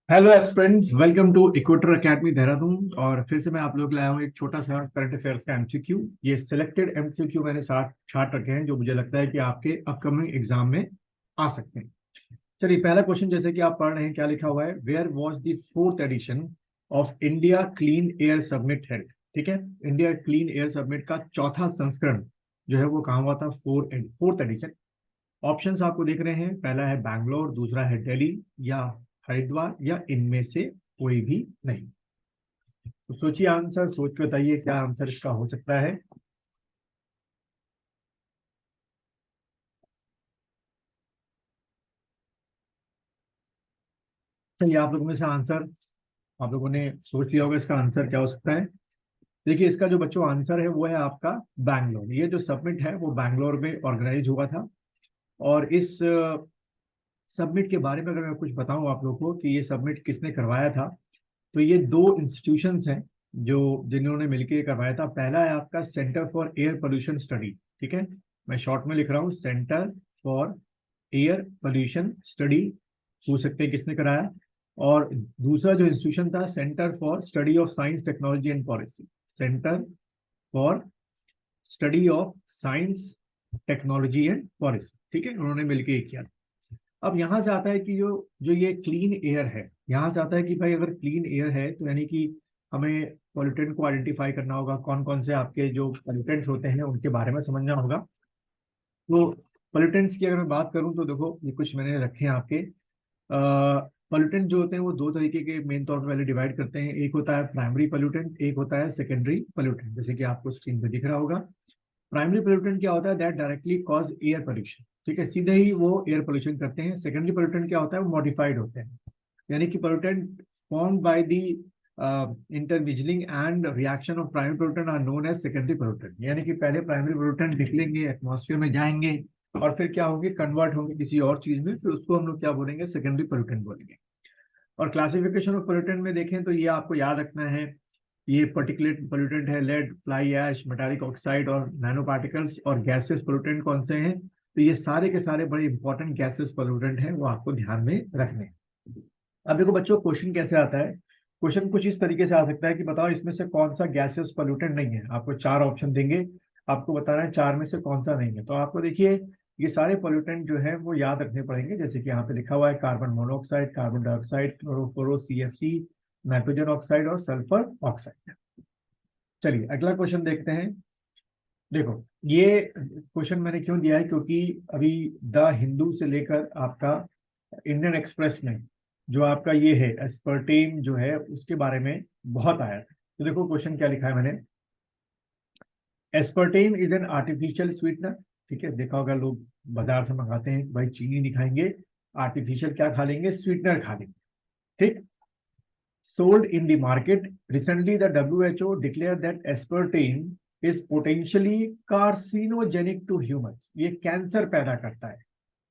Hello aspirants, welcome to Equator Academy Dehradun. और फिर से मैं आप लोग लाया हूँ एक छोटा सा करंट अफेयर्स का एमसीक्यू। ये सिलेक्टेड एमसीक्यू मैंने साथ छाट रखे हैं जो मुझे लगता है कि आपके अपकमिंग एग्जाम में आ सकते हैं। चलिए, पहला क्वेश्चन जैसे कि आप पढ़ रहे हैं, क्या लिखा हुआ है? Where was the fourth edition of India Clean Air Summit held? ठीक है, इंडिया क्लीन एयर समिट का चौथा संस्करण जो है वो कहाँ हुआ था? Fourth edition. ऑप्शंस आपको दिख रहे हैं, पहला है बैंगलोर, दूसरा है दिल्ली या हरिद्वार, या इनमें से कोई भी नहीं। तो सोचिए आंसर, सोच के बताइए क्या आंसर इसका हो सकता है। चलिए, आप लोगों में से आंसर, आप लोगों ने सोच लिया होगा इसका आंसर क्या हो सकता है। देखिए, इसका जो बच्चों आंसर है वो है आपका बैंगलोर। ये जो सबमिट है वो बैंगलोर में ऑर्गेनाइज हुआ था। और इस सबमिट के बारे में अगर मैं कुछ बताऊं आप लोग को कि ये सबमिट किसने करवाया था, तो ये दो इंस्टीट्यूशंस हैं जो जिन्होंने मिलकर करवाया था। पहला है आपका centre for air pollution study. ठीक है, मैं शॉर्ट में लिख रहा हूँ, centre for air pollution study. पूछ सकते हैं किसने कराया। और दूसरा जो इंस्टीट्यूशन था, centre for study of science technology and policy. Centre for study of science technology and policy. ठीक है, उन्होंने मिलकर ये किया। अब यहाँ से आता है कि जो जो ये क्लीन एयर है, यहाँ से आता है कि भाई अगर क्लीन एयर है तो यानी कि हमें पॉल्यूटेंट को आइडेंटिफाई करना होगा, कौन कौन से आपके जो पॉल्यूटेंट्स होते हैं उनके बारे में समझना होगा। तो पॉल्यूटेंट्स की अगर मैं बात करूं तो देखो, ये कुछ मैंने रखे हैं आपके। पॉल्यूटेंट जो होते हैं वो दो तरीके के मेन तौर पर पहले डिवाइड करते हैं। एक होता है प्राइमरी पॉल्यूटेंट, एक होता है सेकेंडरी पॉल्यूटेंट, जैसे कि आपको स्क्रीन पे दिख रहा होगा। प्राइमरी पोल्यूटेंट क्या होता है? That directly cause air pollution. ठीक है, सीधे ही वो एयर पोल्यूशन करते हैं। सेकेंडरी पोल्यूटेंट क्या होता है? वो मॉडिफाइड होते हैं, यानी कि pollutant formed by the intermingling and reaction of primary pollutant are known as secondary pollutant. यानी कि पहले प्राइमरी पोल्यूटेंट निकलेंगे, एटमॉस्फेयर में जाएंगे, और फिर क्या होंगे? कन्वर्ट होंगे किसी और चीज में, फिर उसको हम लोग क्या बोलेंगे? सेकेंडरी पोल्यूटेंट बोलेंगे। और क्लासिफिकेशन ऑफ पोल्यूटेंट में देखें तो ये आपको याद रखना है। ये पर्टिकुलेट पोल्यूटेंट है lead, fly ash, metallic oxide और नैनो पार्टिकल्स। और गैसेस पोल्यूटेंट कौन से हैं? तो ये सारे के सारे बड़े इंपॉर्टेंट गैसेस पोल्यूटेंट हैं, वो आपको ध्यान में रखने हैं। अब देखो बच्चों, क्वेश्चन कैसे आता है? क्वेश्चन कुछ इस तरीके से आ सकता है कि बताओ इसमें से कौन सा गैसेस पोल्यूटेंट नहीं है। आपको चार ऑप्शन देंगे, आपको बताना है चार में से कौन सा नहीं है। तो आपको देखिए, ये सारे पोल्यूटेंट जो है वो याद रखने पड़ेंगे। जैसे कि यहाँ पे लिखा हुआ है, carbon monoxide, carbon dioxide, chlorofluoro, CFC, nitrogen oxide और सल्फर ऑक्साइड। चलिए अगला क्वेश्चन देखते हैं। देखो, ये क्वेश्चन मैंने क्यों दिया है, क्योंकि अभी द हिंदू से लेकर आपका इंडियन एक्सप्रेस में जो आपका ये है एस्पर्टेम जो है उसके बारे में बहुत आया था। तो देखो क्वेश्चन क्या लिखा है मैंने। Aspartame is an artificial sweetener. ठीक है, देखा होगा लोग बाजार से मंगाते हैं, भाई चीनी नहीं खाएंगे, आर्टिफिशियल क्या खा लेंगे? स्वीटनर खा लेंगे। ठीक, sold in the market. Recently, the WHO declared that aspartame is potentially carcinogenic to humans. ये कैंसर पैदा करता है।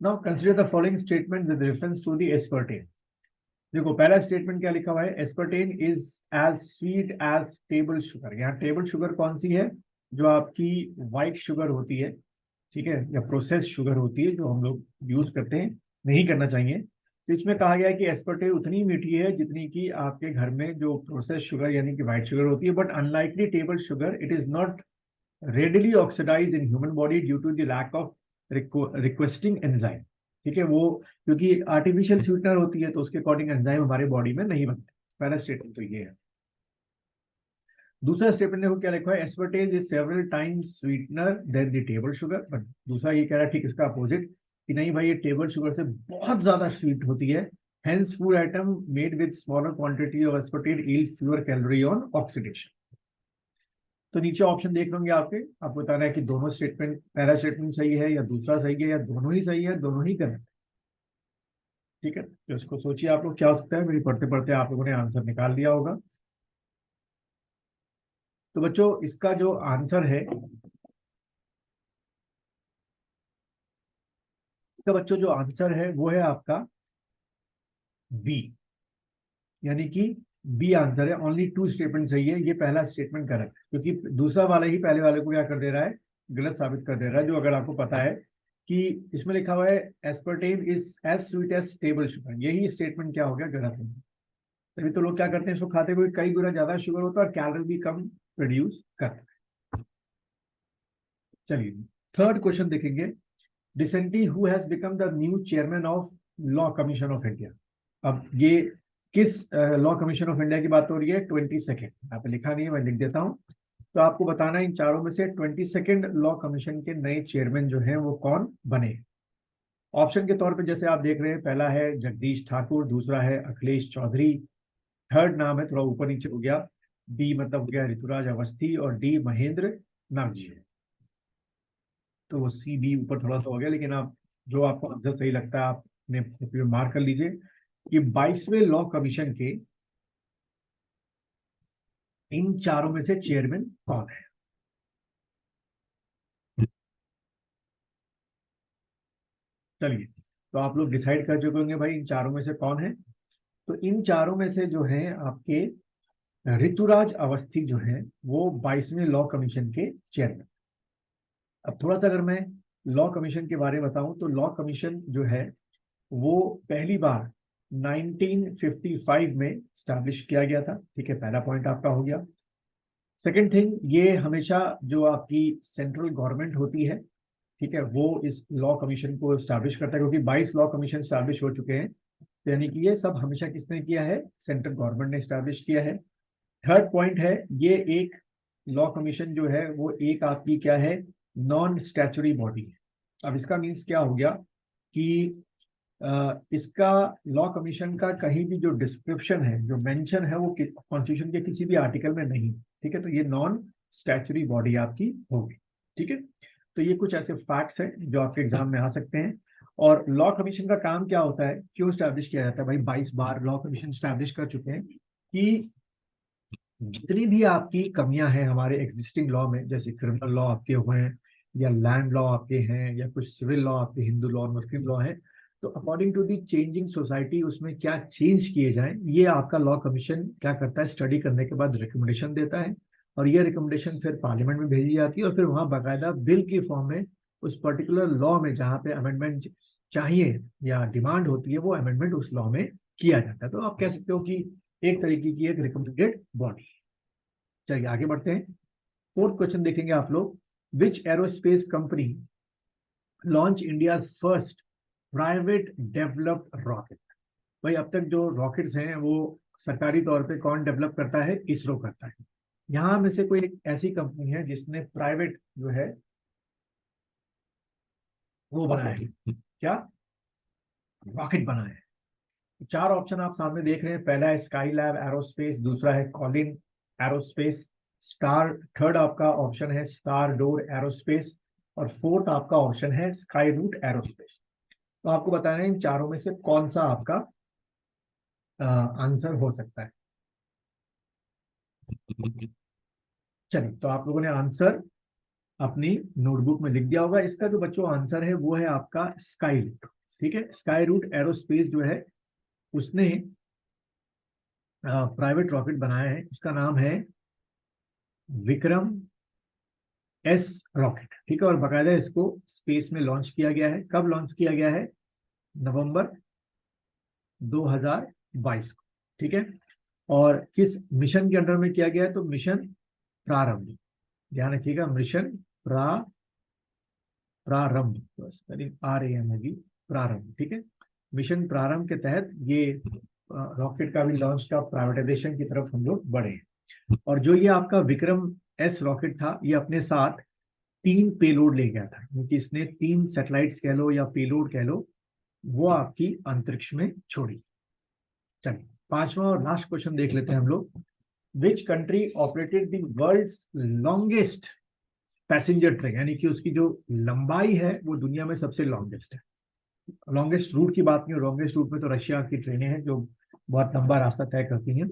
Now consider the following statement with reference to the aspartame. देखो पहला स्टेटमेंट क्या लिखा हुआ है? Aspartame is as sweet as table sugar. यहाँ टेबल शुगर कौन सी है? जो आपकी व्हाइट शुगर होती है, ठीक है, या प्रोसेस शुगर होती है जो हम लोग यूज करते हैं, नहीं करना चाहिए। तो इसमें कहा गया है कि एस्पर्टे उतनी मीठी है जितनी कि आपके घर में जो प्रोसेस शुगर यानी कि व्हाइट शुगर होती है। But unlikely table sugar, it is not readily oxidise in human body due to the lack of requesting enzyme. ठीक है, वो क्योंकि आर्टिफिशियल स्वीटनर होती है तो उसके अकॉर्डिंग एंजाइम हमारे बॉडी में नहीं बनते। पहला स्टेटमेंट तो ये है। दूसरा स्टेटमेंट देखो क्या लिखा है, aspartame is several times sweetener than the table sugar. But दूसरा ये कह रहा है ठीक इसका अपोजिट, कि नहीं भाई ये टेबल शुगर से बहुत ज्यादा स्वीट होती है। Hence food item made with smaller quantity of aspartame yield fewer calorie on oxidation. तो नीचे ऑप्शन देख लोगे आपके, आपको बताना है कि दोनों स्टेटमेंट, पहला स्टेटमेंट सही है या दूसरा सही है, या दोनों ही सही है, दोनों ही गलत। ठीक है, तो इसको सोचिए आप लोग क्या हो सकता है। मेरी पढ़ते पढ़ते आप लोगों ने आंसर निकाल लिया होगा। तो बच्चों इसका जो आंसर है, इसका बच्चों जो आंसर है वो है आपका बी, यानी कि बी आंसर है। ओनली टू स्टेटमेंट सही है, ये पहला स्टेटमेंट गलत है, क्योंकि दूसरा वाला ही पहले वाले को क्या कर दे रहा है? गलत साबित कर दे रहा है। जो अगर आपको पता है कि इसमें लिखा हुआ है aspartame is as sweet as table sugar, यही स्टेटमेंट क्या हो गया? गलत हो गया। तभी तो लोग क्या करते हैं, इसको खाते हुए कई गुना ज्यादा शुगर होता है और कैलोरी भी कम प्रोड्यूस करता है। चलिए थर्ड क्वेश्चन देखेंगे। Recently who has become the new chairman of law commission of India. अब ये किस लॉ कमीशन ऑफ इंडिया की बात हो रही है? 22nd, यहाँ पे लिखा नहीं है, मैं लिख देता हूँ। तो आपको बताना है इन चारों में से 22nd लॉ कमीशन के नए चेयरमैन जो हैं वो कौन बने। ऑप्शन के तौर पे जैसे आप देख रहे हैं, पहला है जगदीश ठाकुर, दूसरा है अखिलेश चौधरी, थर्ड नाम है थोड़ा ऊपर नीचे हो गया, डी मतलब हो गया ऋतुराज अवस्थी, और डी महेंद्र नाथ जी। तो वो सी बी ऊपर थोड़ा सा हो गया, लेकिन आप जो आपको आंसर सही लगता है आप अपने मार्क कर लीजिए कि 22वें लॉ कमीशन के इन चारों में से चेयरमैन कौन है। चलिए तो आप लोग डिसाइड कर चुके होंगे भाई इन चारों में से कौन है। तो इन चारों में से जो है आपके ऋतुराज अवस्थी जो है वो 22वें लॉ कमीशन के चेयरमैन। अब थोड़ा सा अगर मैं लॉ कमीशन के बारे में बताऊं तो लॉ कमीशन जो है वो पहली बार 1955 में स्टैब्लिश किया गया था। ठीक है, पहला पॉइंट आपका हो गया। सेकंड थिंग, ये हमेशा जो आपकी सेंट्रल गवर्नमेंट होती है, ठीक है, वो इस लॉ कमीशन को स्टैब्लिश करता है, क्योंकि 22 लॉ कमीशन स्टैब्लिश हो चुके हैं। तो यानी कि ये सब हमेशा किसने किया है? सेंट्रल गवर्नमेंट ने स्टैब्लिश किया है। थर्ड पॉइंट है, ये एक लॉ कमीशन जो है वो एक आपकी क्या है? नॉन स्टैचुरी बॉडी है। अब इसका मीन्स क्या हो गया कि इसका लॉ कमीशन का कहीं भी जो डिस्क्रिप्शन है, जो मेंशन है, वो कॉन्स्टिट्यूशन के किसी भी आर्टिकल में नहीं। ठीक है, तो ये नॉन स्टैचुरी बॉडी आपकी होगी। ठीक है, तो ये कुछ ऐसे फैक्ट्स हैं जो आपके एग्जाम में आ सकते हैं। और लॉ कमीशन का काम क्या होता है, क्यों स्टैब्लिश किया जाता है? भाई 22 बार लॉ कमीशन स्टैब्लिश कर चुके हैं कि जितनी भी आपकी कमियां हैं हमारे एग्जिस्टिंग लॉ में, जैसे क्रिमिनल लॉ आपके हुए हैं, या लैंड लॉ आपके हैं, या कुछ सिविल लॉ आपके, हिंदू लॉ और मुस्लिम लॉ है, तो according to the changing society उसमें क्या चेंज किए जाएं, ये आपका लॉ कमीशन क्या करता है? स्टडी करने के बाद रिकमेंडेशन देता है, और ये रिकमेंडेशन फिर पार्लियामेंट में भेजी जाती है, और फिर वहां बाकायदा बिल की फॉर्म में उस पर्टिकुलर लॉ में जहाँ पे अमेंडमेंट चाहिए या डिमांड होती है, वो अमेंडमेंट उस लॉ में किया जाता है। तो आप कह सकते हो कि एक तरीके की एक रिकमेंडेड बॉडी। चलिए आगे बढ़ते हैं। फोर्थ क्वेश्चन देखेंगे आप लोग। Which aerospace company launch India first private developed rocket. भाई अब तक जो रॉकेट्स हैं वो सरकारी तौर पे कौन डेवलप करता है? इसरो करता है। यहां में से कोई एक ऐसी कंपनी है जिसने प्राइवेट जो है वो बनाया है, क्या रॉकेट बनाया है। चार ऑप्शन आप सामने देख रहे हैं। पहला है स्काई लैब एरोस्पेस, दूसरा है कॉलिन एरोस्पेस, स्टार थर्ड आपका ऑप्शन है स्टार डोर एरोस्पेस, और फोर्थ आपका ऑप्शन है स्काई रूट एरोस्पेस। तो आपको बताना है इन चारों में से कौन सा आपका आंसर हो सकता है। चलिए तो आप लोगों ने आंसर अपनी नोटबुक में लिख दिया होगा। इसका जो बच्चों आंसर है वो है आपका स्काई रूट। ठीक है, स्काई रूट एरोस्पेस जो है उसने प्राइवेट रॉकेट बनाया है, उसका नाम है विक्रम एस रॉकेट। ठीक है, और बाकायदा इसको स्पेस में लॉन्च किया गया है। कब लॉन्च किया गया है? नवंबर 2022 को। ठीक है, और किस मिशन के अंडर में किया गया है? तो मिशन प्रारंभ, ध्यान रखिएगा, मिशन प्रारंभ, बस करीब RAM होगी, प्रारंभ। ठीक है, मिशन प्रारंभ के तहत ये रॉकेट का भी लॉन्च का प्राइवेटाइजेशन की तरफ हम लोग बढ़े। और जो ये आपका विक्रम एस रॉकेट था, ये अपने साथ 3 पेलोड ले गया था, क्योंकि इसने 3 सैटेलाइट्स कह लो या पेलोड कह लो, वो आपकी अंतरिक्ष में छोड़ी। चलिए पांचवा और लास्ट क्वेश्चन देख लेते हैं हम लोग। Which country operated the world's longest passenger train, यानी कि उसकी जो लंबाई है वो दुनिया में सबसे लॉन्गेस्ट है। लॉन्गेस्ट रूट की बात नहीं, लॉन्गेस्ट रूट में तो रशिया की ट्रेनें हैं जो बहुत लंबा रास्ता तय करती हैं।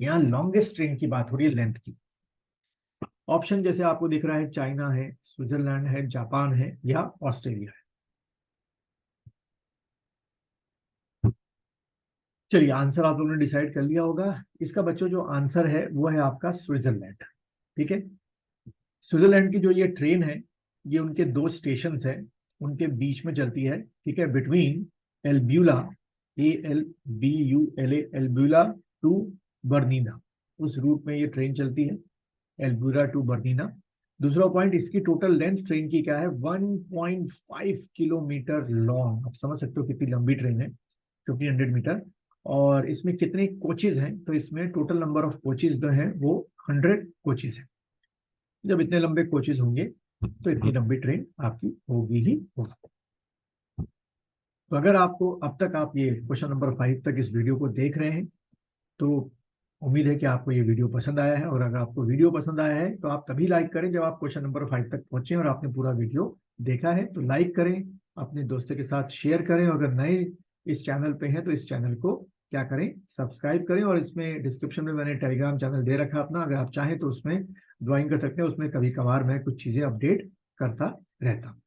यहाँ लॉन्गेस्ट ट्रेन की बात हो रही है, लेंथ की। ऑप्शन जैसे आपको दिख रहा है, चाइना है, स्विट्जरलैंड है, जापान है, या ऑस्ट्रेलिया है। चलिए आंसर आप लोगों ने डिसाइड कर लिया होगा। इसका बच्चों जो आंसर है वो है आपका स्विट्जरलैंड। ठीक है, स्विट्जरलैंड की जो ये ट्रेन है, ये उनके 2 स्टेशन है, उनके बीच में चलती है। ठीक है, बिटवीन एल्ब्यूला, ALBULA, एल्ब्यूला टू बर्नीना, उस रूट में ये ट्रेन चलती है, एल्बुरा टू बर्नीना। दूसरा पॉइंट, इसकी टोटल लेंथ ट्रेन की क्या है, 1.5 किलोमीटर लॉन्ग। आप समझ सकते हो कितनी लंबी ट्रेन है, 1500 मीटर। और इसमें कितने कोचेज हैं, तो इसमें टोटल नंबर ऑफ कोचेज जो हैं वो 100 कोचेज हैं। जब इतने लंबे कोचेज होंगे तो इतनी लंबी ट्रेन आपकी होगी ही होगी। तो अगर आपको अब तक आप ये क्वेश्चन नंबर 5 तक इस वीडियो को देख रहे हैं, तो उम्मीद है कि आपको ये वीडियो पसंद आया है। और अगर आपको वीडियो पसंद आया है तो आप तभी लाइक करें जब आप क्वेश्चन नंबर 5 तक पहुंचे और आपने पूरा वीडियो देखा है। तो लाइक करें, अपने दोस्तों के साथ शेयर करें, और अगर नए इस चैनल पे हैं तो इस चैनल को क्या करें, सब्सक्राइब करें। और इसमें डिस्क्रिप्शन में मैंने टेलीग्राम चैनल दे रखा है अपना, अगर आप चाहें तो उसमें ज्वाइन कर सकते हैं। उसमें कभी कभार मैं कुछ चीज़ें अपडेट करता रहता हूँ।